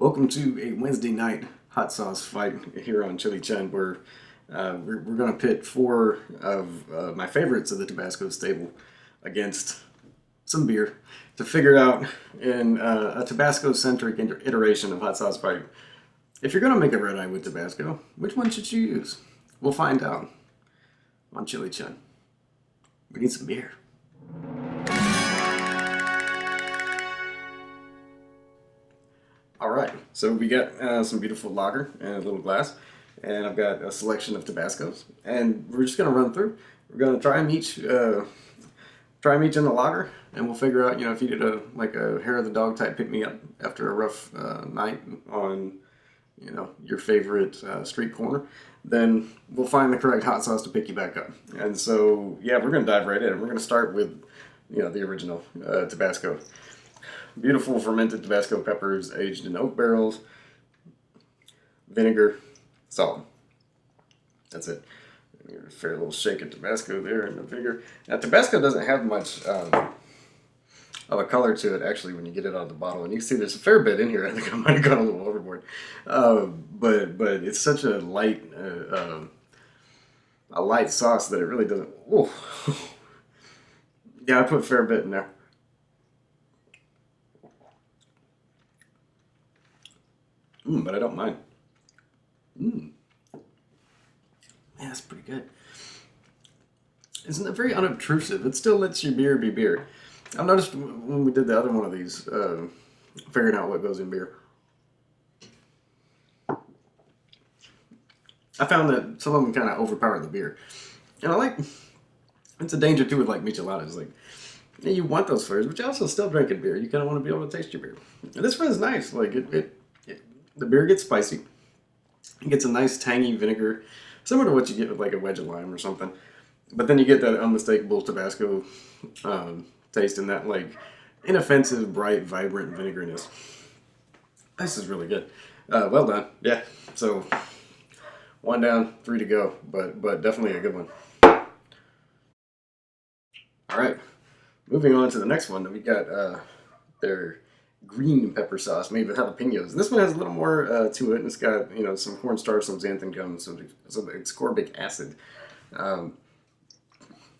Welcome to a Wednesday night hot sauce fight here on Chili Chunn, where we're going to pit four of my favorites of the Tabasco stable against some beer to figure out in a Tabasco-centric iteration of hot sauce fight. If you're going to make a red eye with Tabasco, which one should you use? We'll find out on Chili Chunn. We need some beer. All right, so we got some beautiful lager in a little glass, and I've got a selection of Tabascos, and we're just gonna run through. We're gonna try them each in the lager, and we'll figure out, if you did a hair of the dog type pick me up after a rough night on, your favorite street corner, then we'll find the correct hot sauce to pick you back up. And so, yeah, we're gonna dive right in. We're gonna start with, the original Tabasco. Beautiful fermented Tabasco peppers aged in oak barrels, vinegar, salt. That's it. A fair little shake of Tabasco there in the vinegar. Now, Tabasco doesn't have much of a color to it, actually, when you get it out of the bottle. And you can see there's a fair bit in here. I think I might have gone a little overboard. But it's such a light sauce that it really doesn't. Ooh. Yeah, I put a fair bit in there. But I don't mind. Yeah, that's pretty good. Isn't it very unobtrusive? It still lets your beer be beer. I've noticed when we did the other one of these, figuring out what goes in beer, I found that some of them kind of overpower the beer. And it's a danger too with like micheladas. You want those flavors, but you also still drinking beer. You kind of want to be able to taste your beer. And this one is nice. The beer gets spicy. It gets a nice tangy vinegar, similar to what you get with like a wedge of lime or something. But then you get that unmistakable Tabasco taste and that inoffensive, bright, vibrant vinegariness. This is really good. Well done. Yeah. So 1 down, 3 to go, but definitely a good one. All right. Moving on to the next one, we got their green pepper sauce made with jalapenos. This one has a little more to it, and it's got some cornstarch, some xanthan gum, some ascorbic acid.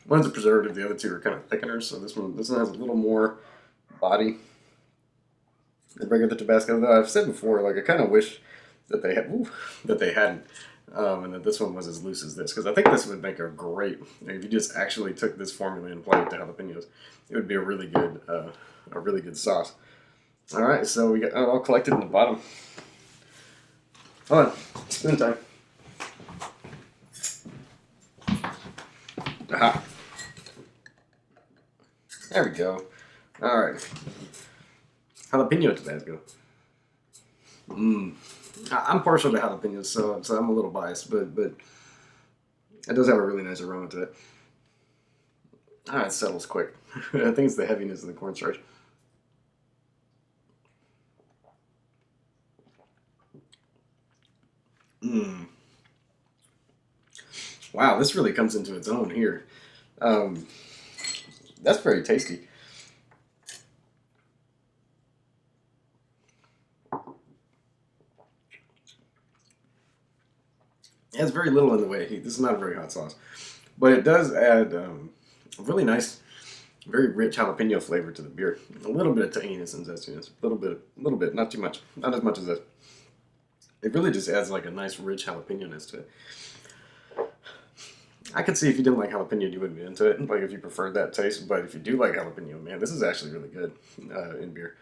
One's a preservative, the other two are kind of thickeners. So this one has a little more body than regular Tabasco. Though I've said before, I kind of wish that they hadn't, and that this one was as loose as this, because I think this would make a great. If you just actually took this formula and applied it to jalapenos, it would be a really good sauce. All right, so we got it all collected in the bottom. Hold on, spoon time. Aha. There we go. All right. Jalapeno Tabasco. I'm partial to jalapenos, so I'm a little biased, but it does have a really nice aroma to it. It settles quick. I think it's the heaviness of the cornstarch. Wow, this really comes into its own here. That's very tasty. It has very little in the way of heat. This is not a very hot sauce, but it does add a really nice, very rich jalapeno flavor to the beer. A little bit of tanginess and zestiness. A little bit, not too much. Not as much as this. It really just adds a nice, rich jalapeno-ness to it. I could see if you didn't like jalapeno, you wouldn't be into it. If you preferred that taste, but if you do like jalapeno, man, this is actually really good in beer.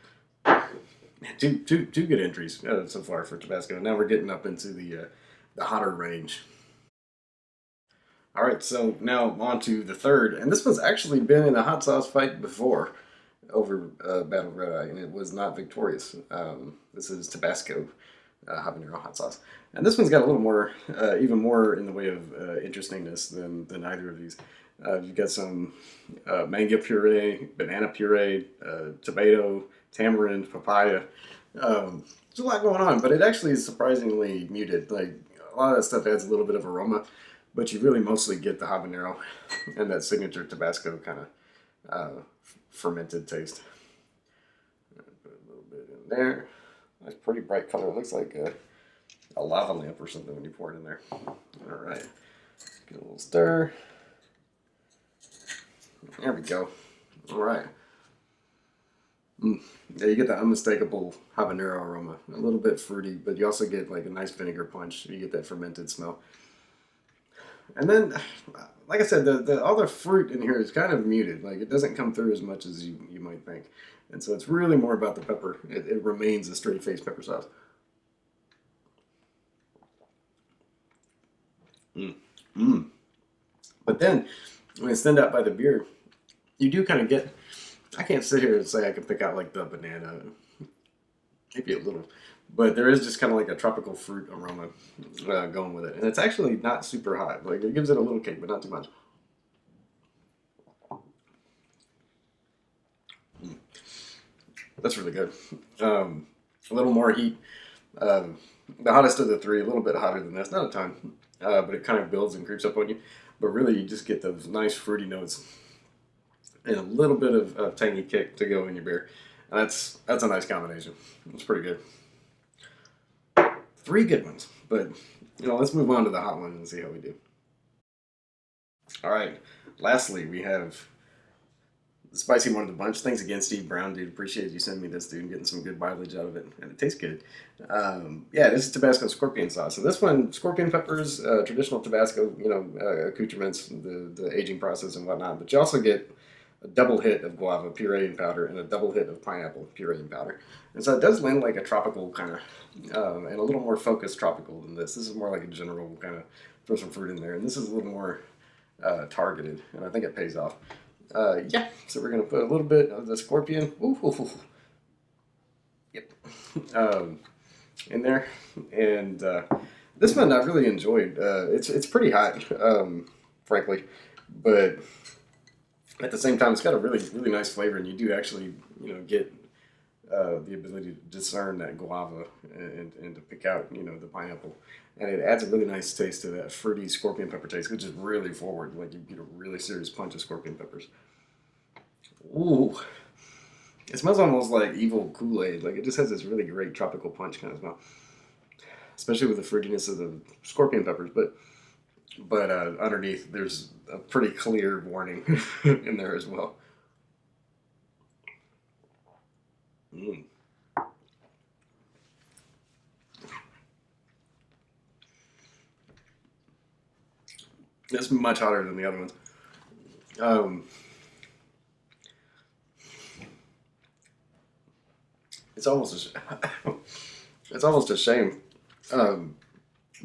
Man, two good entries so far for Tabasco. Now we're getting up into the hotter range. All right, so now on to the third, and this one's actually been in a hot sauce fight before over Battle Red Eye, and it was not victorious. This is Tabasco Habanero hot sauce, and this one's got a little more, even more in the way of interestingness than either of these. You've got some mango puree, banana puree, tomato, tamarind, papaya. There's a lot going on, but it actually is surprisingly muted. A lot of that stuff adds a little bit of aroma, but you really mostly get the habanero and that signature Tabasco kind of fermented taste. Put a little bit in there. Nice, pretty bright color. It looks like a lava lamp or something when you pour it in there. All right, get a little stir. There we go. All right. Yeah, you get the unmistakable habanero aroma. A little bit fruity, but you also get like a nice vinegar punch. You get that fermented smell. And then, like I said, all the fruit in here is kind of muted. Like it doesn't come through as much as you might think. And so it's really more about the pepper. It remains a straight face pepper sauce. But then, when it's thinned out by the beer, you do kind of get. I can't sit here and say I can pick out like the banana, maybe a little, but there is just kind of like a tropical fruit aroma going with it, and it's actually not super hot. Like it gives it a little kick, but not too much. That's really good. A little more heat. The hottest of the three, a little bit hotter than this, not a ton, but it kind of builds and creeps up on you. But really, you just get those nice fruity notes and a little bit of tangy kick to go in your beer. And that's a nice combination. It's pretty good. Three good ones, but let's move on to the hot one and see how we do. All right. Lastly, we have the spicy one of the bunch. Thanks again, Steve Brown, dude. Appreciate you sending me this, dude, and getting some good mileage out of it, and it tastes good. Yeah, this is Tabasco scorpion sauce. So this one, scorpion peppers, traditional Tabasco, accoutrements, the aging process and whatnot. But you also get a double hit of guava puree and powder and a double hit of pineapple puree and powder. And so it does lend like a tropical kind of, and a little more focused tropical than this. This is more like a general kind of throw some fruit in there. And this is a little more targeted, and I think it pays off. Yeah, so we're going to put a little bit of the scorpion, yep, in there. And this one I really enjoyed. It's pretty hot, frankly, but at the same time, it's got a really, really nice flavor, and you do actually, get the ability to discern that guava and to pick out, the pineapple. And it adds a really nice taste to that fruity scorpion pepper taste, which is really forward. Like you get a really serious punch of scorpion peppers. Ooh. It smells almost like evil Kool-Aid. Like it just has this really great tropical punch kind of smell. Especially with the fruitiness of the scorpion peppers. But underneath, there's a pretty clear warning in there as well. Mm. It's much hotter than the other ones. It's almost it's almost a shame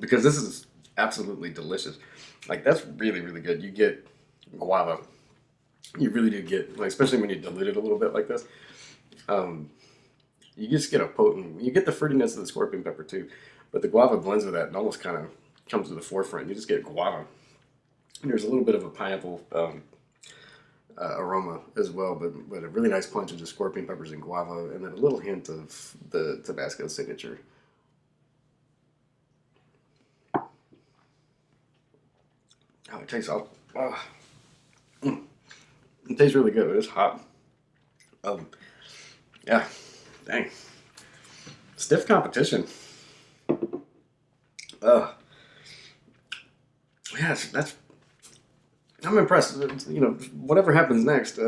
because this is absolutely delicious. Like that's really, really good. You get guava. You really do get, like, especially when you dilute it a little bit like this. You just get a potent. You get the fruitiness of the scorpion pepper too, but the guava blends with that and almost kind of comes to the forefront. You just get guava. And there's a little bit of a pineapple aroma as well, but a really nice punch of just scorpion peppers and guava, and then a little hint of the Tabasco signature. Oh, it tastes all. It tastes really good. It's hot. Yeah, dang. Stiff competition. Yeah, that's. I'm impressed. Whatever happens next,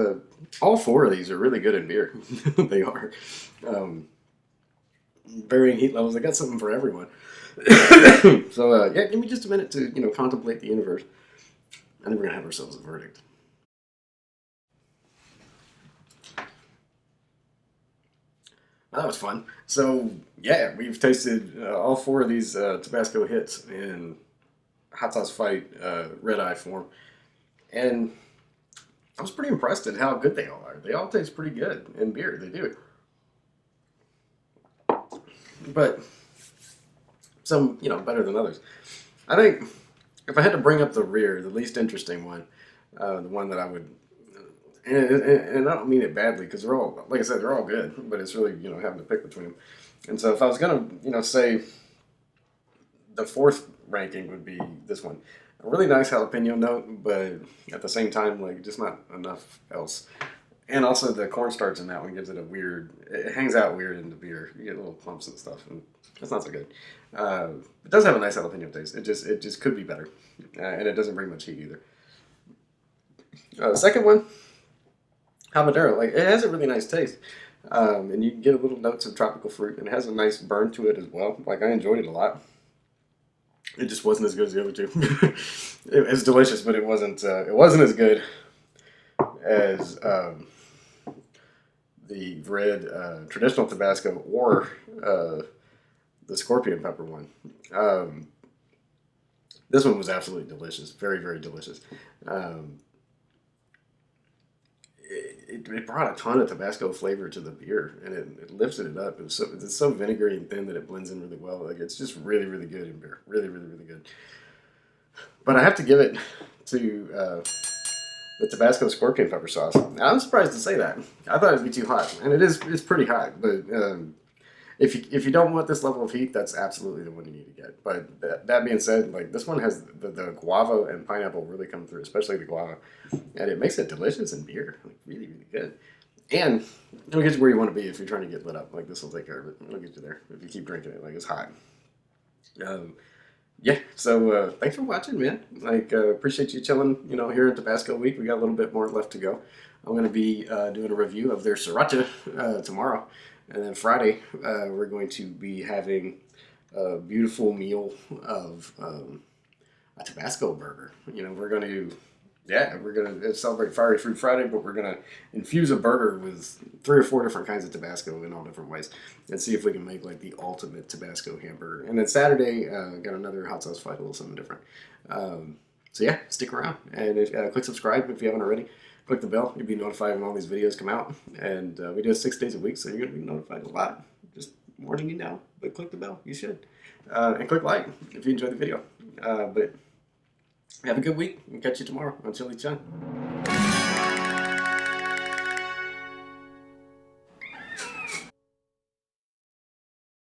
all four of these are really good in beer. They are. Varying heat levels. I got something for everyone. So yeah, give me just a minute to contemplate the universe, and then we're gonna have ourselves a verdict. That was fun. So yeah, we've tasted all four of these Tabasco hits in hot sauce fight red eye form, and I was pretty impressed at how good they all are. They all taste pretty good in beer. They do. But some, better than others. I think if I had to bring up the rear, the least interesting one, the one that I would, and I don't mean it badly because they're all, like I said, they're all good, but it's really, having to pick between them. And so if I was going to, say the fourth ranking would be this one. A really nice jalapeno note, but at the same time, like just not enough else. And also the cornstarch in that one gives it a weird. It hangs out weird in the beer. You get little clumps and stuff, and that's not so good. It does have a nice jalapeno taste. It just could be better, and it doesn't bring much heat either. The second one, habanero, like it has a really nice taste, and you can get a little notes of tropical fruit, and it has a nice burn to it as well. Like I enjoyed it a lot. It just wasn't as good as the other two. It's delicious, but it wasn't. It wasn't as good as the red traditional Tabasco or the scorpion pepper one. This one was absolutely delicious, very very delicious. Um, it brought a ton of Tabasco flavor to the beer, and it lifted it up. It's so vinegary and thin that it blends in really well. Like it's just really really good in beer, really really really good. But I have to give it to the Tabasco scorpion pepper sauce. I'm surprised to say that. I thought it'd be too hot, and it's pretty hot. But if you don't want this level of heat, that's absolutely the one you need to get. But that being said, like this one has the guava and pineapple really come through, especially the guava, and it makes it delicious in beer, like really really good. And it'll get you where you want to be if you're trying to get lit up. Like this will take care of it. It'll get you there if you keep drinking it. Like it's hot. Um, yeah, so thanks for watching, man. Like, appreciate you chilling, here in Tabasco week. We got a little bit more left to go. I'm going to be doing a review of their Sriracha tomorrow. And then Friday, we're going to be having a beautiful meal of a Tabasco burger. We're going to celebrate Fiery Fruit Friday, but we're going to infuse a burger with 3 or 4 different kinds of Tabasco in all different ways and see if we can make like the ultimate Tabasco hamburger. And then Saturday, got another hot sauce fight, a little something different. So yeah, stick around and click subscribe if you haven't already. Click the bell. You'll be notified when all these videos come out. And we do it 6 days a week, so you're going to be notified a lot. Just warning you now, but click the bell. You should. And click like if you enjoyed the video. But have a good week. We'll catch you tomorrow on Chili Chunn.